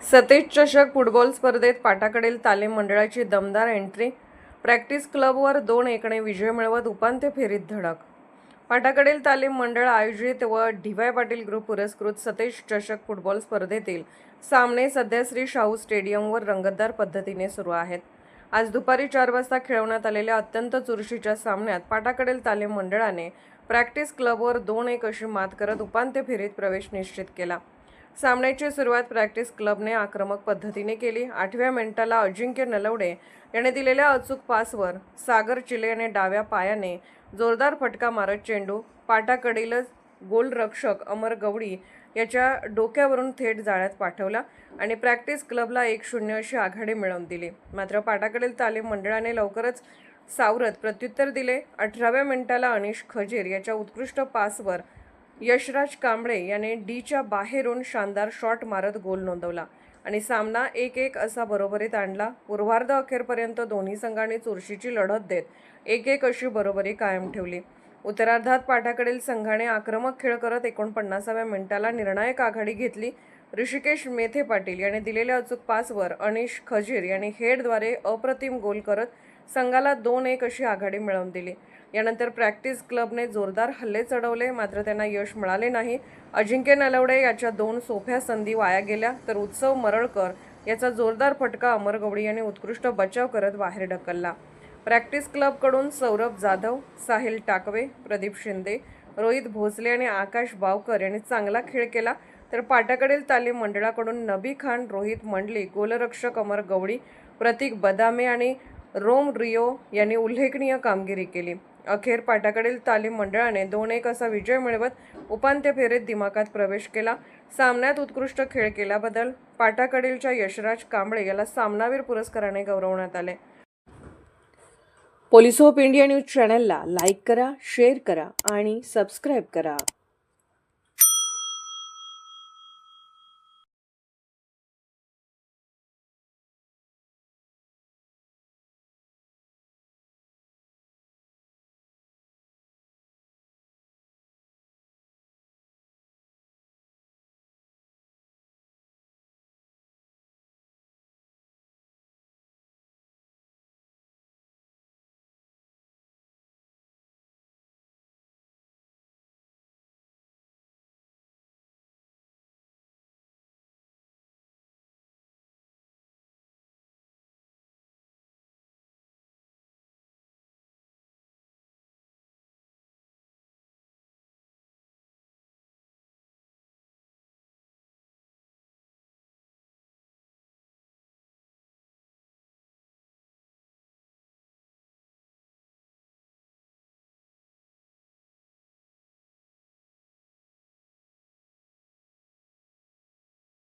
सतेज चषक फुटबॉल स्पर्धेत पाटाकडील तालीम मंडळाची दमदार एंट्री. प्रॅक्टिस क्लबवर 2-1ने विजय मिळवत उपांत्य फेरीत धडक. पाटाकडील तालीम मंडळ आयोजित व डी.वाय. पाटील ग्रुप पुरस्कृत सतेज चषक फुटबॉल स्पर्धेतील सामने सध्या श्री शाहू स्टेडियमवर रंगतदार पद्धतीने सुरू आहेत. आज दुपारी 4 वाजता खेळवण्यात आलेल्या अत्यंत चुरशीच्या सामन्यात पाटाकडील तालीम मंडळाने प्रॅक्टिस क्लबवर 2-1 अशी मात करत उपांत्य फेरीत प्रवेश निश्चित केला. सामन्याची सुरुवात प्रॅक्टिस क्लबने आक्रमक पद्धतीने केली. 8व्या मिनिटाला अजिंक्य नलवडे याने दिलेल्या अचूक पासवर सागर चिले याने डाव्या पायाने जोरदार फटका मारत चेंडू पाटाकडीलच गोलरक्षक अमर गवळी याच्या डोक्यावरून थेट जाळ्यात पाठवला आणि प्रॅक्टिस क्लबला 1-0 अशी आघाडी मिळवून दिली. मात्र पाटाकडील तालीम मंडळाने लवकरच सावरत प्रत्युत्तर दिले. 18व्या मिनिटाला अनिश खजीर याच्या उत्कृष्ट पासवर यशराज कांबळे याने डीच्या बाहेरून शानदार शॉट मारत गोल नोंदवला आणि सामना 1-1 असा बरोबरीत आणला. पूर्वार्ध अखेरपर्यंत दोन्ही संघांनी चुरशीची लढत देत 1-1 अशी बरोबरी कायम ठेवली. उत्तरार्धात पाटाकडील संघाने आक्रमक खेळ करत 49व्या मिनिटाला निर्णायक आघाडी घेतली. ऋषिकेश मेथे पाटील याने दिलेल्या अचूक पासवर अनिश खजीर यांनी हेडद्वारे अप्रतिम गोल करत संघाला 2-1 अशी आघाडी मिळवून दिली. यानंतर प्रॅक्टिस क्लबने जोरदार हल्ले चढवले, मात्र त्यांना यश मिळाले नाही. अजिंक्य नलवडे याच्या 2 सोप्या संधी वाया गेल्या, तर उत्सव मरळकर याचा जोरदार फटका अमर गवळी यांनी उत्कृष्ट बचाव करत बाहेर ढकलला. प्रॅक्टिस क्लबकडून सौरभ जाधव, साहिल टाकवे, प्रदीप शिंदे, रोहित भोसले आणि आकाश बावकर यांनी चांगला खेळ केला, तर पाटाकडील तालीम मंडळाकडून नबी खान, रोहित मंडली, गोलरक्षक अमर गवळी, प्रतीक बदामे आणि रोम रियो यांनी उल्लेखनीय कामगिरी केली. अखेर पाटाकडील तालीम मंडळाने 2-1 असा विजय मिळवत उपांत्य फेरीत दिमाखात प्रवेश केला. सामन्यात उत्कृष्ट खेळ केल्याबद्दल पाटाकडीलच्या यशराज कांबळे याला सामनावीर पुरस्काराने गौरवण्यात आले. पोलिस ऑफ इंडिया न्यूज चॅनलला लाईक करा, शेअर करा आणि सबस्क्राईब करा.